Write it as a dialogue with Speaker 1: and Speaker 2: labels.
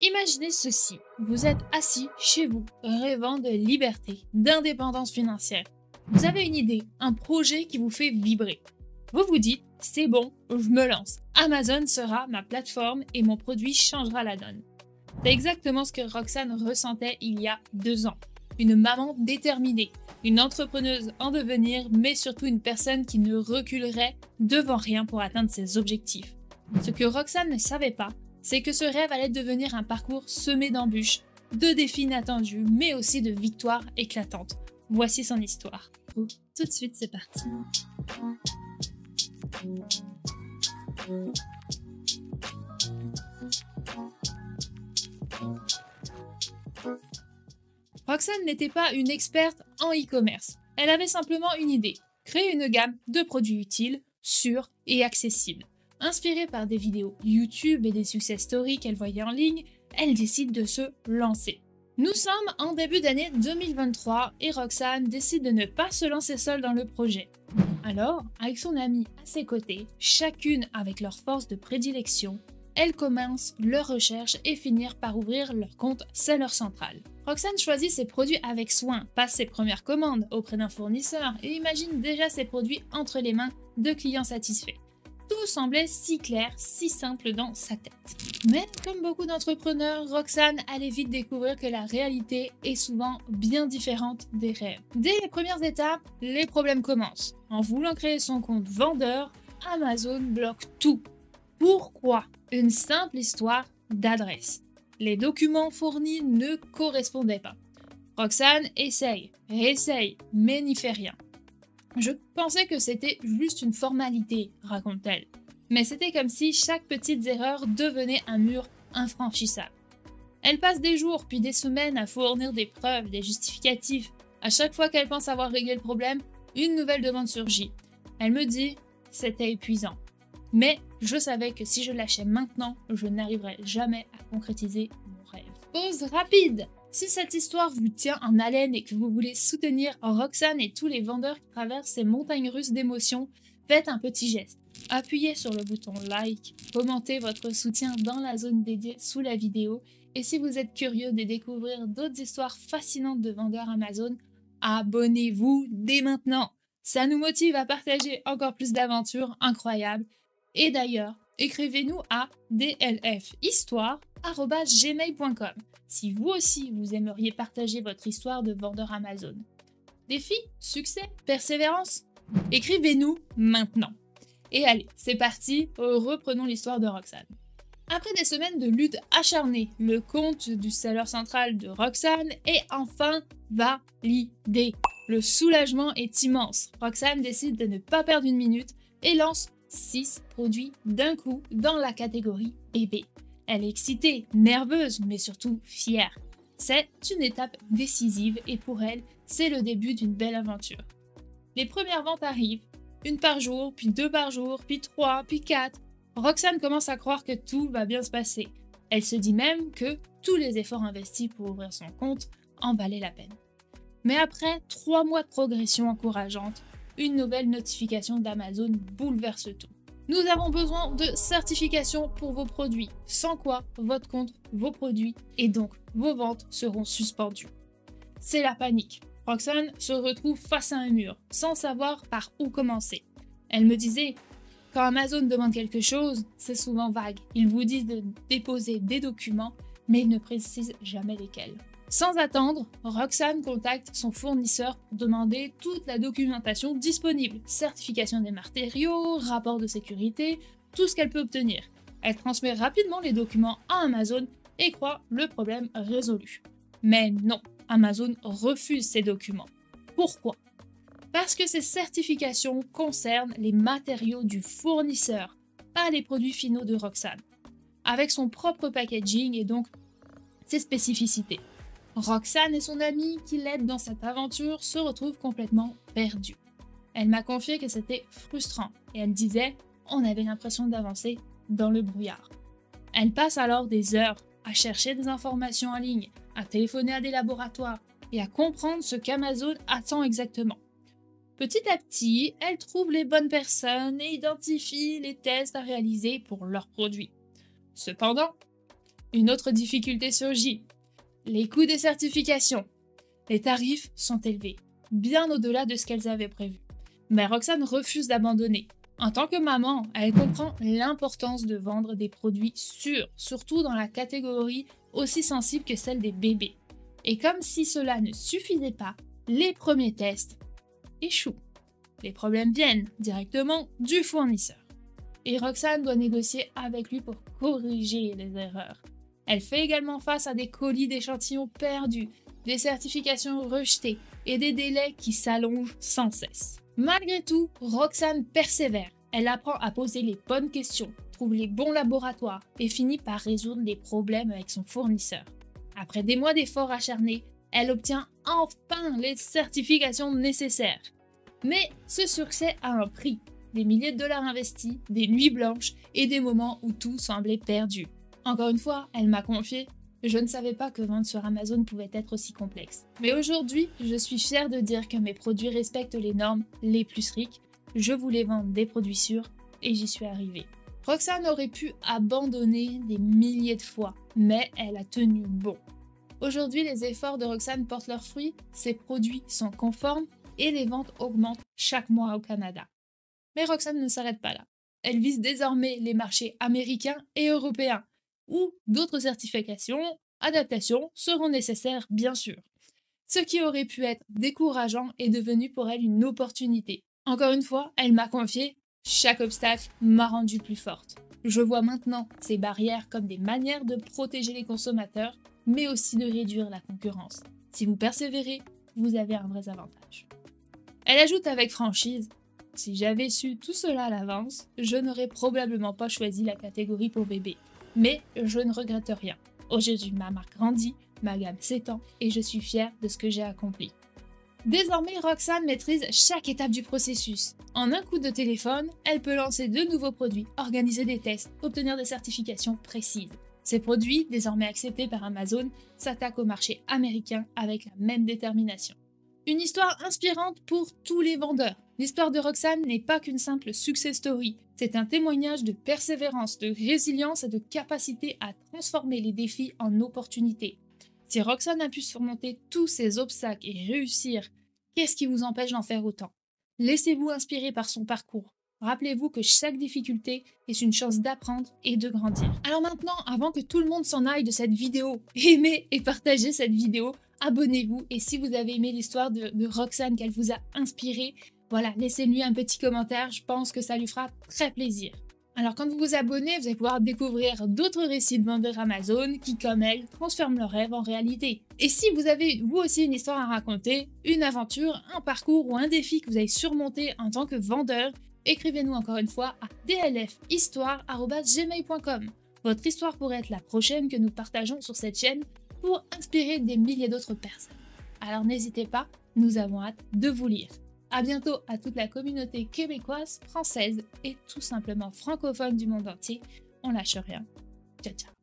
Speaker 1: Imaginez ceci, vous êtes assis chez vous, rêvant de liberté, d'indépendance financière. Vous avez une idée, un projet qui vous fait vibrer. Vous vous dites, c'est bon, je me lance. Amazon sera ma plateforme et mon produit changera la donne. C'est exactement ce que Roxane ressentait il y a 2 ans. Une maman déterminée, une entrepreneuse en devenir, mais surtout une personne qui ne reculerait devant rien pour atteindre ses objectifs. Ce que Roxane ne savait pas, c'est que ce rêve allait devenir un parcours semé d'embûches, de défis inattendus, mais aussi de victoires éclatantes. Voici son histoire. Tout de suite, c'est parti. Roxane n'était pas une experte en e-commerce. Elle avait simplement une idée, créer une gamme de produits utiles, sûrs et accessibles. Inspirée par des vidéos YouTube et des success stories qu'elle voyait en ligne, elle décide de se lancer. Nous sommes en début d'année 2023 et Roxane décide de ne pas se lancer seule dans le projet. Alors, avec son amie à ses côtés, chacune avec leur force de prédilection, elles commencent leurs recherches et finirent par ouvrir leur compte Seller Central. Roxane choisit ses produits avec soin, passe ses premières commandes auprès d'un fournisseur et imagine déjà ses produits entre les mains de clients satisfaits. Tout semblait si clair, si simple dans sa tête. Mais comme beaucoup d'entrepreneurs, Roxane allait vite découvrir que la réalité est souvent bien différente des rêves. Dès les premières étapes, les problèmes commencent. En voulant créer son compte vendeur, Amazon bloque tout. Pourquoi? Une simple histoire d'adresse. Les documents fournis ne correspondaient pas. Roxane essaye, réessaye, mais n'y fait rien. Je pensais que c'était juste une formalité, raconte-t-elle. Mais c'était comme si chaque petite erreur devenait un mur infranchissable. Elle passe des jours puis des semaines à fournir des preuves, des justificatifs. À chaque fois qu'elle pense avoir réglé le problème, une nouvelle demande surgit. Elle me dit, c'était épuisant. Mais je savais que si je lâchais maintenant, je n'arriverais jamais à concrétiser mon rêve. Pause rapide! Si cette histoire vous tient en haleine et que vous voulez soutenir Roxane et tous les vendeurs qui traversent ces montagnes russes d'émotions, faites un petit geste. Appuyez sur le bouton like, commentez votre soutien dans la zone dédiée sous la vidéo et si vous êtes curieux de découvrir d'autres histoires fascinantes de vendeurs Amazon, abonnez-vous dès maintenant. Ça nous motive à partager encore plus d'aventures incroyables. Et d'ailleurs, écrivez-nous à dlfhistoire@gmail.com si vous aussi vous aimeriez partager votre histoire de vendeur Amazon. Défi, succès, persévérance? Écrivez-nous maintenant. Et allez, c'est parti, reprenons l'histoire de Roxane. Après des semaines de lutte acharnée, le compte du Seller Central de Roxane est enfin validé. Le soulagement est immense. Roxane décide de ne pas perdre une minute et lance 6 produits d'un coup dans la catégorie bébé. Elle est excitée, nerveuse, mais surtout fière. C'est une étape décisive et pour elle, c'est le début d'une belle aventure. Les premières ventes arrivent, 1 par jour, puis 2 par jour, puis 3, puis 4. Roxane commence à croire que tout va bien se passer. Elle se dit même que tous les efforts investis pour ouvrir son compte en valaient la peine. Mais après 3 mois de progression encourageante, une nouvelle notification d'Amazon bouleverse tout. Nous avons besoin de certification pour vos produits, sans quoi votre compte, vos produits et donc vos ventes seront suspendus. C'est la panique. Roxane se retrouve face à un mur, sans savoir par où commencer. Elle me disait, quand Amazon demande quelque chose, c'est souvent vague. Ils vous disent de déposer des documents, mais ils ne précisent jamais lesquels. Sans attendre, Roxane contacte son fournisseur pour demander toute la documentation disponible, certification des matériaux, rapport de sécurité, tout ce qu'elle peut obtenir. Elle transmet rapidement les documents à Amazon et croit le problème résolu. Mais non, Amazon refuse ces documents. Pourquoi? Parce que ces certifications concernent les matériaux du fournisseur, pas les produits finaux de Roxane, avec son propre packaging et donc ses spécificités. Roxane et son amie qui l'aident dans cette aventure se retrouvent complètement perdues. Elle m'a confié que c'était frustrant et elle disait on avait l'impression d'avancer dans le brouillard. Elle passe alors des heures à chercher des informations en ligne, à téléphoner à des laboratoires et à comprendre ce qu'Amazon attend exactement. Petit à petit, elle trouve les bonnes personnes et identifie les tests à réaliser pour leurs produits. Cependant, une autre difficulté surgit. Les coûts des certifications. Les tarifs sont élevés, bien au-delà de ce qu'elles avaient prévu. Mais Roxane refuse d'abandonner. En tant que maman, elle comprend l'importance de vendre des produits sûrs, surtout dans la catégorie aussi sensible que celle des bébés. Et comme si cela ne suffisait pas, les premiers tests échouent. Les problèmes viennent directement du fournisseur. Et Roxane doit négocier avec lui pour corriger les erreurs. Elle fait également face à des colis d'échantillons perdus, des certifications rejetées et des délais qui s'allongent sans cesse. Malgré tout, Roxane persévère. Elle apprend à poser les bonnes questions, trouve les bons laboratoires et finit par résoudre les problèmes avec son fournisseur. Après des mois d'efforts acharnés, elle obtient enfin les certifications nécessaires. Mais ce succès a un prix. Des milliers de dollars investis, des nuits blanches et des moments où tout semblait perdu. Encore une fois, elle m'a confié « Je ne savais pas que vendre sur Amazon pouvait être aussi complexe. Mais aujourd'hui, je suis fière de dire que mes produits respectent les normes les plus strictes. Je voulais vendre des produits sûrs et j'y suis arrivée. » Roxane aurait pu abandonner des milliers de fois, mais elle a tenu bon. Aujourd'hui, les efforts de Roxane portent leurs fruits, ses produits sont conformes et les ventes augmentent chaque mois au Canada. Mais Roxane ne s'arrête pas là. Elle vise désormais les marchés américains et européens, où d'autres certifications, adaptations seront nécessaires bien sûr. Ce qui aurait pu être décourageant est devenu pour elle une opportunité. Encore une fois, elle m'a confié « Chaque obstacle m'a rendue plus forte. Je vois maintenant ces barrières comme des manières de protéger les consommateurs, mais aussi de réduire la concurrence. Si vous persévérez, vous avez un vrai avantage. » Elle ajoute avec franchise « Si j'avais su tout cela à l'avance, je n'aurais probablement pas choisi la catégorie pour bébé. Mais je ne regrette rien. Aujourd'hui, ma marque grandit, ma gamme s'étend et je suis fière de ce que j'ai accompli. » Désormais, Roxane maîtrise chaque étape du processus. En un coup de téléphone, elle peut lancer de nouveaux produits, organiser des tests, obtenir des certifications précises. Ces produits, désormais acceptés par Amazon, s'attaquent au marché américain avec la même détermination. Une histoire inspirante pour tous les vendeurs. L'histoire de Roxane n'est pas qu'une simple success story, c'est un témoignage de persévérance, de résilience et de capacité à transformer les défis en opportunités. Si Roxane a pu surmonter tous ces obstacles et réussir, qu'est-ce qui vous empêche d'en faire autant? Laissez-vous inspirer par son parcours. Rappelez-vous que chaque difficulté est une chance d'apprendre et de grandir. Alors maintenant, avant que tout le monde s'en aille de cette vidéo, aimez et partagez cette vidéo, abonnez-vous et si vous avez aimé l'histoire de Roxane, qu'elle vous a inspiré, voilà, laissez-lui un petit commentaire, je pense que ça lui fera très plaisir. Alors quand vous vous abonnez, vous allez pouvoir découvrir d'autres récits de vendeurs Amazon qui, comme elle, transforment leurs rêves en réalité. Et si vous avez vous aussi une histoire à raconter, une aventure, un parcours ou un défi que vous avez surmonté en tant que vendeur, écrivez-nous encore une fois à dlfhistoire@gmail.com. Votre histoire pourrait être la prochaine que nous partageons sur cette chaîne pour inspirer des milliers d'autres personnes. Alors n'hésitez pas, nous avons hâte de vous lire. À bientôt à toute la communauté québécoise, française et tout simplement francophone du monde entier. On lâche rien. Ciao ciao.